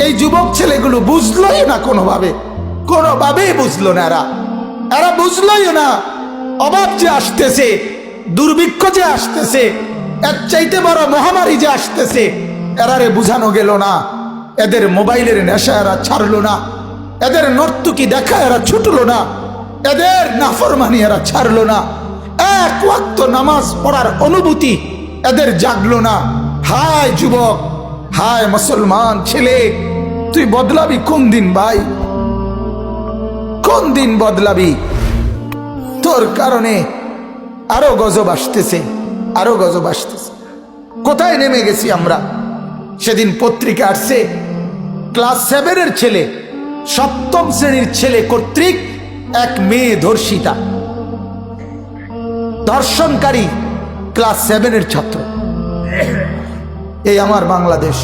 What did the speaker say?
এই যুবক ছেলেগুলো বুঝলোই না, কোনোভাবেই বুঝলো না। এরা বুঝলোই না অভাব যে আসতেছে, দুর্ভিক্ষ যে আসতেছে, এর চাইতে বড় মহামারী যে আসতেছে, এরারে বুঝানো গেল না। এদের মোবাইলের নেশা এরা ছাড়লো না, এদের নর্তুকি দেখা এরা ছুটলো না, এদের নাফরমানি এরা ছাড়লো না, এক ওয়াক্ত নামাজ পড়ার অনুভূতি এদের জাগলো না। হায় যুবক, হায় মুসলমান ছেলে, তুই বদলাবি কোন দিন ভাই? কোন দিন বদলাবি? তোর কারণে আরো গজব আসতেছে, আরো গজব আসতেছে। কোথায় নেমে গেছি আমরা? সেদিন পত্রিকা আসছে, ক্লাস 7-এর ছেলে, 7ম শ্রেণীর ছেলে কর্তৃক এক মেয়ে ধর্ষিতা, ধর্ষণকারী ক্লাস 7-এর ছাত্র। এই আমার বাংলাদেশ।